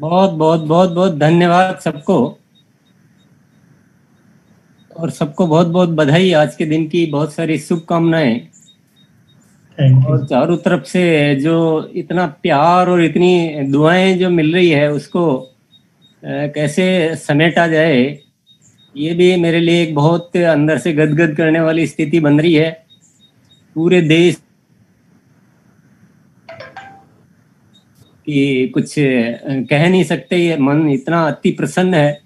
बहुत बहुत बहुत बहुत धन्यवाद सबको, और सबको बहुत बहुत बधाई। आज के दिन की बहुत सारी शुभकामनाएं। Thank you. और चारों तरफ से जो इतना प्यार और इतनी दुआएं जो मिल रही है उसको कैसे समेटा जाए, ये भी मेरे लिए एक बहुत अंदर से गदगद करने वाली स्थिति बन रही है। पूरे देश की कुछ कह नहीं सकते, ये मन इतना अति प्रसन्न है।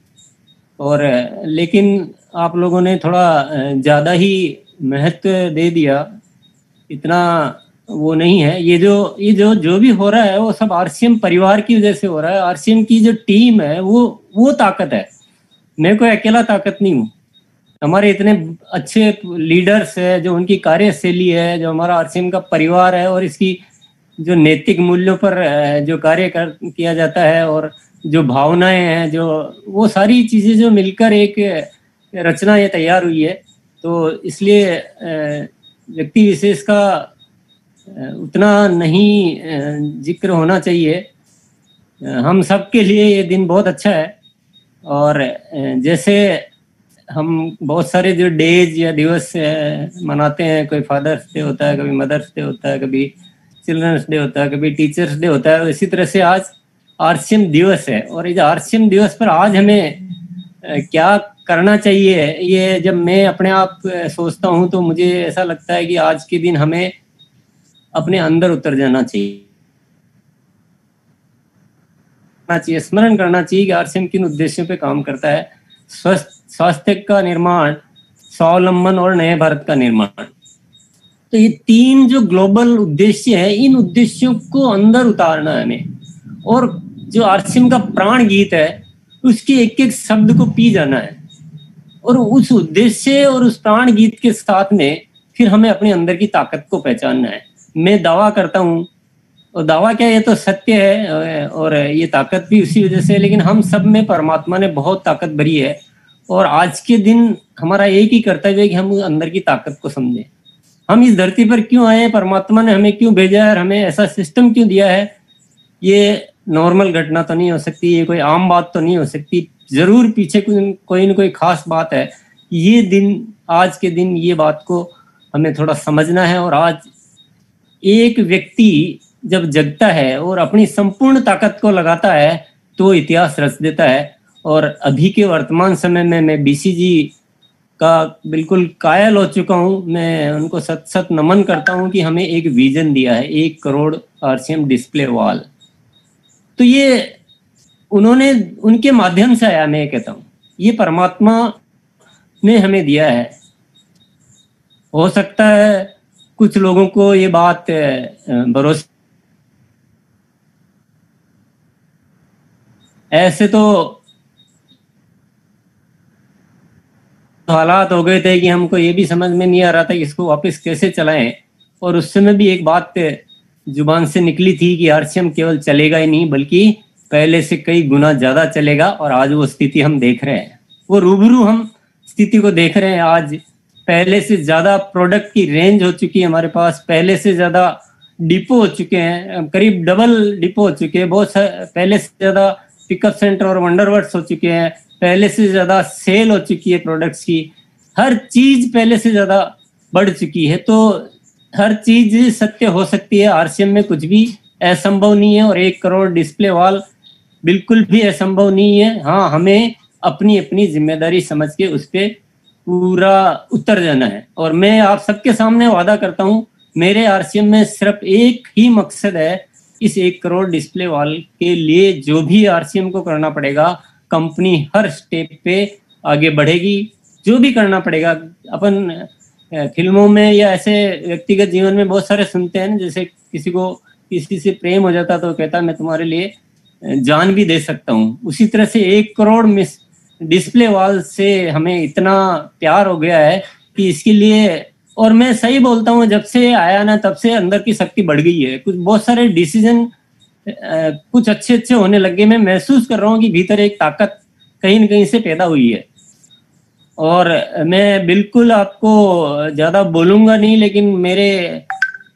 और लेकिन आप लोगों ने थोड़ा ज़्यादा ही महत्व दे दिया, इतना वो नहीं है। ये जो भी हो रहा है वो सब आरसीएम परिवार की वजह से हो रहा है। आरसीएम की जो टीम है वो ताकत है। मैं कोई अकेला ताकत नहीं हूँ। हमारे इतने अच्छे लीडर्स है, जो उनकी कार्यशैली है, जो हमारा आरसीएम का परिवार है, और इसकी जो नैतिक मूल्यों पर जो कार्य किया जाता है, और जो भावनाएं हैं, जो वो सारी चीजें जो मिलकर एक रचना ये तैयार हुई है। तो इसलिए व्यक्ति विशेष का उतना नहीं जिक्र होना चाहिए। हम सब के लिए ये दिन बहुत अच्छा है। और जैसे हम बहुत सारे जो डेज या दिवस मनाते हैं, कोई फादर्स डे होता है, कभी मदर्स डे होता है, कभी चिल्ड्रंस डे होता है, कभी टीचर्स डे होता है, इसी तरह से आज आरसीएम दिवस है। और इस आरसीएम दिवस पर आज हमें क्या करना चाहिए, ये जब मैं अपने आप सोचता हूँ तो मुझे ऐसा लगता है कि आज के दिन हमें अपने अंदर उतर जाना चाहिए, स्मरण करना चाहिए कि आरसीएम किन उद्देश्यों पे काम करता है। स्वास्थ्य का निर्माण, स्वावलंबन और नए भारत का निर्माण। तो ये तीन जो ग्लोबल उद्देश्य है, इन उद्देश्यों को अंदर उतारना है हमें। और जो आरसीएम का प्राण गीत है, उसके एक एक शब्द को पी जाना है। और उस उद्देश्य और उस प्राण गीत के साथ में फिर हमें अपने अंदर की ताकत को पहचानना है। मैं दावा करता हूँ, और दावा क्या, ये तो सत्य है, और ये ताकत भी उसी वजह से है। लेकिन हम सब में परमात्मा ने बहुत ताकत भरी है। और आज के दिन हमारा एक ही कर्तव्य है कि हम अंदर की ताकत को समझें। हम इस धरती पर क्यों आए, परमात्मा ने हमें क्यों भेजा है, हमें ऐसा सिस्टम क्यों दिया है, ये नॉर्मल घटना तो नहीं हो सकती, ये कोई आम बात तो नहीं हो सकती। जरूर पीछे कोई न कोई खास बात है। ये दिन, आज के दिन, ये बात को हमें थोड़ा समझना है। और आज एक व्यक्ति जब जगता है और अपनी संपूर्ण ताकत को लगाता है तो इतिहास रच देता है। और अभी के वर्तमान समय में मैं बीसीजी का बिल्कुल कायल हो चुका हूँ। मैं उनको सत सत नमन करता हूँ कि हमें एक विजन दिया है, 1 करोड़ आरसीएम डिस्प्ले वॉल। तो ये उन्होंने, उनके माध्यम से आया। मैं कहता हूँ ये परमात्मा ने हमें दिया है। हो सकता है कुछ लोगों को ये बात भरोसे, ऐसे तो हालात हो गए थे कि हमको ये भी समझ में नहीं आ रहा था कि इसको वापस कैसे चलाएं। और उस समय भी एक बात जुबान से निकली थी कि आरसीएम केवल चलेगा ही नहीं, बल्कि पहले से कई गुना ज्यादा चलेगा। और आज वो स्थिति हम देख रहे हैं, वो रूबरू हम स्थिति को देख रहे हैं। आज पहले से ज्यादा प्रोडक्ट की रेंज हो चुकी है हमारे पास, पहले से ज्यादा डिपो हो चुके हैं, करीब डबल डिपो हो चुके हैं। बहुत पहले से ज्यादा पिकअप सेंटर और वंडरवर्ड्स हो चुके हैं, पहले से ज्यादा सेल हो चुकी है प्रोडक्ट्स की। हर चीज पहले से ज्यादा बढ़ चुकी है। तो हर चीज सत्य हो सकती है, आरसीएम में कुछ भी असंभव नहीं है। और 1 करोड़ डिस्प्ले वॉल बिल्कुल भी असंभव नहीं है। हाँ, हमें अपनी अपनी जिम्मेदारी समझ के उस पर पूरा उतर जाना है। और मैं आप सबके सामने वादा करता हूँ, मेरे आरसीएम में सिर्फ एक ही मकसद है, इस 1 करोड़ डिस्प्ले वॉल के लिए जो भी आरसीएम को करना पड़ेगा, कंपनी हर स्टेप पे आगे बढ़ेगी। जो भी करना पड़ेगा, अपन फिल्मों में या ऐसे व्यक्तिगत जीवन में बहुत सारे सुनते हैं, जैसे किसी को किसी से प्रेम हो जाता तो कहता मैं तुम्हारे लिए जान भी दे सकता हूँ। उसी तरह से 1 करोड़ डिस्प्ले वॉल से हमें इतना प्यार हो गया है कि इसके लिए, और मैं सही बोलता हूँ, जब से आया ना तब से अंदर की शक्ति बढ़ गई है। कुछ बहुत सारे डिसीजन कुछ अच्छे अच्छे होने लगे। मैं महसूस कर रहा हूँ कि भीतर एक ताकत कहीं न कहीं से पैदा हुई है। और मैं बिल्कुल आपको ज्यादा बोलूंगा नहीं, लेकिन मेरे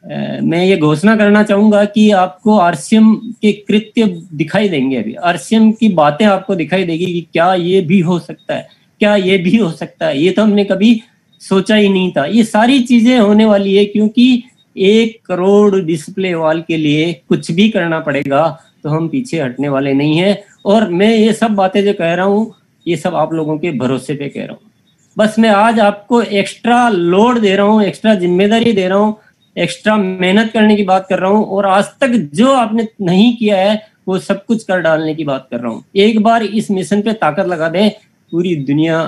मैं ये घोषणा करना चाहूंगा कि आपको आरसीएम के कृत्य दिखाई देंगे। अभी आरसीएम की बातें आपको दिखाई देगी कि क्या ये भी हो सकता है, क्या ये भी हो सकता है, ये तो हमने कभी सोचा ही नहीं था। ये सारी चीजें होने वाली है, क्योंकि 1 करोड़ डिस्प्ले वॉल के लिए कुछ भी करना पड़ेगा, तो हम पीछे हटने वाले नहीं है। और मैं ये सब बातें जो कह रहा हूँ, ये सब आप लोगों के भरोसे पे कह रहा हूँ। बस मैं आज आपको एक्स्ट्रा लोड दे रहा हूँ, एक्स्ट्रा जिम्मेदारी दे रहा हूँ, एक्स्ट्रा मेहनत करने की बात कर रहा हूँ, और आज तक जो आपने नहीं किया है वो सब कुछ कर डालने की बात कर रहा हूँ। एक बार इस मिशन पे ताकत लगा दें, पूरी दुनिया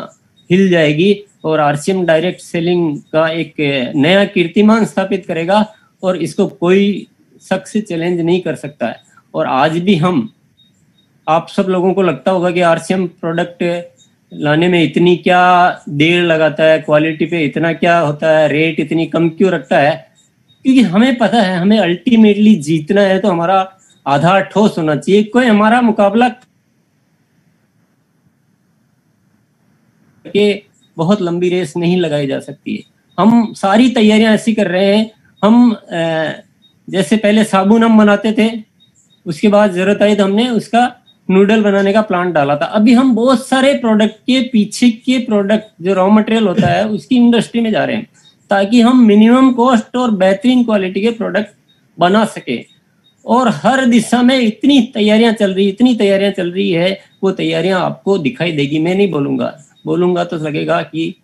हिल जाएगी और आरसीएम डायरेक्ट सेलिंग का एक नया कीर्तिमान स्थापित करेगा, और इसको कोई शख्स चैलेंज नहीं कर सकता है। और आज भी हम, आप सब लोगों को लगता होगा कि आरसीएम प्रोडक्ट लाने में इतनी क्या देर लगाता है, क्वालिटी पे इतना क्या होता है, रेट इतनी कम क्यों रखता है, क्योंकि हमें पता है हमें अल्टीमेटली जीतना है, तो हमारा आधार ठोस होना चाहिए। कोई हमारा मुकाबला के बहुत लंबी रेस नहीं लगाई जा सकती है। हम सारी तैयारियां ऐसी कर रहे हैं, हम जैसे पहले साबुन हम बनाते थे, उसके बाद जरूरत आई तो हमने उसका नूडल बनाने का प्लांट डाला था। अभी हम बहुत सारे प्रोडक्ट के पीछे के प्रोडक्ट जो रॉ मटेरियल होता है उसकी इंडस्ट्री में जा रहे हैं, ताकि हम मिनिमम कॉस्ट और बेहतरीन क्वालिटी के प्रोडक्ट बना सके। और हर दिशा में इतनी तैयारियां चल रही है, वो तैयारियां आपको दिखाई देगी। मैं नहीं बोलूंगा तो लगेगा कि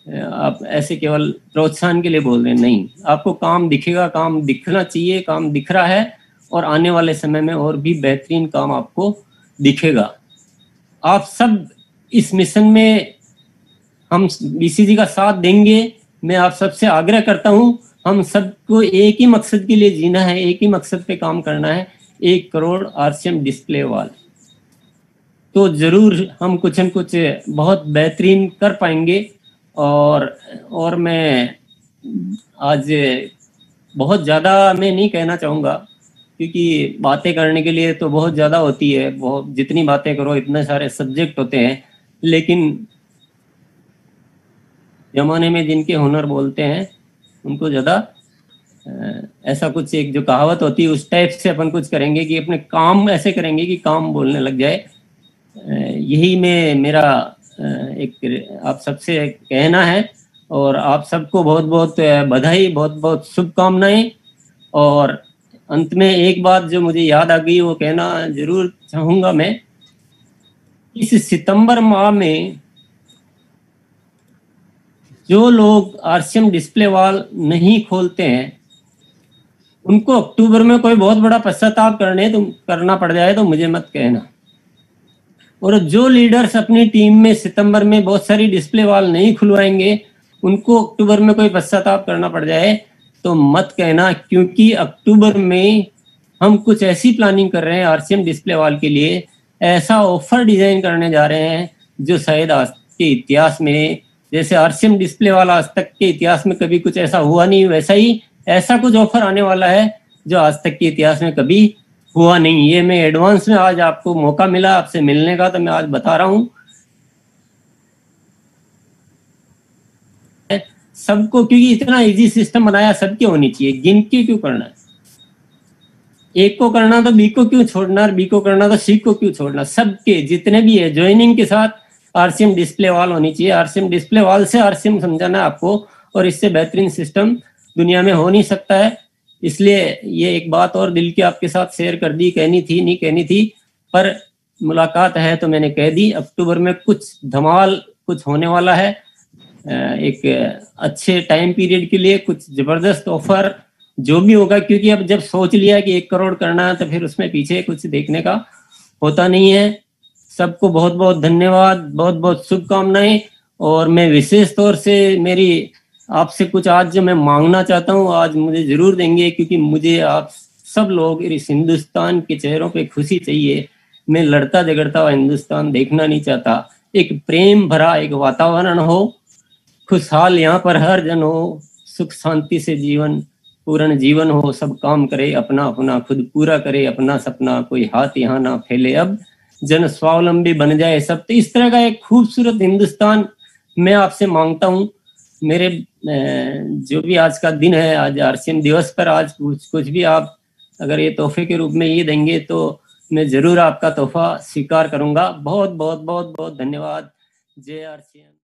आप ऐसे केवल प्रोत्साहन के लिए बोल रहे हैं, नहीं, आपको काम दिखेगा, काम दिखना चाहिए, काम दिख रहा है, और आने वाले समय में और भी बेहतरीन काम आपको दिखेगा। आप सब इस मिशन में हम बीसीजी का साथ देंगे। मैं आप सबसे आग्रह करता हूं, हम सबको एक ही मकसद के लिए जीना है, एक ही मकसद पे काम करना है, 1 करोड़ आरसीएम डिस्प्ले वॉल। तो जरूर हम कुछ न कुछ बहुत बेहतरीन कर पाएंगे। और मैं आज बहुत ज़्यादा मैं नहीं कहना चाहूँगा, क्योंकि बातें करने के लिए तो बहुत ज़्यादा होती है, बहुत जितनी बातें करो इतने सारे सब्जेक्ट होते हैं, लेकिन जमाने में जिनके हुनर बोलते हैं उनको ज़्यादा ऐसा कुछ, एक जो कहावत होती है उस टाइप से अपन कुछ करेंगे कि अपने काम ऐसे करेंगे कि काम बोलने लग जाए। यही मेरा एक आप सबसे कहना है, और आप सबको बहुत बहुत बधाई, बहुत बहुत शुभकामनाएं। और अंत में एक बात जो मुझे याद आ गई वो कहना जरूर चाहूँगा मैं, इस सितंबर माह में जो लोग आरसीएम डिस्प्ले वॉल नहीं खोलते हैं उनको अक्टूबर में कोई बहुत बड़ा पश्चाताप करना पड़ जाए तो मुझे मत कहना। और जो लीडर्स अपनी टीम में सितंबर में बहुत सारी डिस्प्ले वॉल नहीं खुलवाएंगे, उनको अक्टूबर में कोई पश्चाताप करना पड़ जाए तो मत कहना, क्योंकि अक्टूबर में हम कुछ ऐसी प्लानिंग कर रहे हैं आरसीएम डिस्प्ले वॉल के लिए, ऐसा ऑफर डिजाइन करने जा रहे हैं जो शायद आज के इतिहास में, जैसे आरसीएम डिस्प्ले वॉल आज तक के इतिहास में कभी कुछ ऐसा हुआ नहीं, वैसा ही ऐसा कुछ ऑफर आने वाला है जो आज तक के इतिहास में कभी हुआ नहीं। ये मैं एडवांस में आज आपको मौका मिला आपसे मिलने का, तो मैं आज बता रहा हूँ सबको, क्योंकि इतना इजी सिस्टम बनाया, सबके होनी चाहिए, गिन के क्यों करना है? एक को करना तो बी को क्यों छोड़ना, और बी को करना तो सी को क्यों छोड़ना? सबके जितने भी है ज्वाइनिंग के साथ आरसीएम डिस्प्ले वॉल होनी चाहिए। आरसीएम डिस्प्ले वॉल से आरसीएम समझाना है आपको, और इससे बेहतरीन सिस्टम दुनिया में हो नहीं सकता है। इसलिए ये एक बात और दिल की आपके साथ शेयर कर दी, कहनी थी नहीं कहनी थी, पर मुलाकात है तो मैंने कह दी। अक्टूबर में कुछ धमाल कुछ होने वाला है, एक अच्छे टाइम पीरियड के लिए कुछ जबरदस्त ऑफर जो भी होगा, क्योंकि अब जब सोच लिया कि 1 करोड़ करना है तो फिर उसमें पीछे कुछ देखने का होता नहीं है। सबको बहुत बहुत धन्यवाद, बहुत बहुत शुभकामनाएं। और मैं विशेष तौर से मेरी आपसे कुछ आज जो मैं मांगना चाहता हूँ, आज मुझे जरूर देंगे, क्योंकि मुझे आप सब लोग इस हिंदुस्तान के चेहरों पे खुशी चाहिए। मैं लड़ता झगड़ता हुआ हिंदुस्तान देखना नहीं चाहता। एक प्रेम भरा एक वातावरण हो, खुशहाल यहाँ पर हर जन हो, सुख शांति से जीवन पूर्ण जीवन हो, सब काम करे अपना अपना, खुद पूरा करे अपना सपना, कोई हाथ यहाँ ना फैले, अब जन स्वावलंबी बन जाए सब। तो इस तरह का एक खूबसूरत हिंदुस्तान मैं आपसे मांगता हूँ। मेरे जो भी आज का दिन है, आज आरसीएम दिवस पर आज कुछ भी आप अगर ये तोहफे के रूप में ये देंगे तो मैं जरूर आपका तोहफा स्वीकार करूंगा। बहुत बहुत बहुत बहुत धन्यवाद। जय आरसीएम।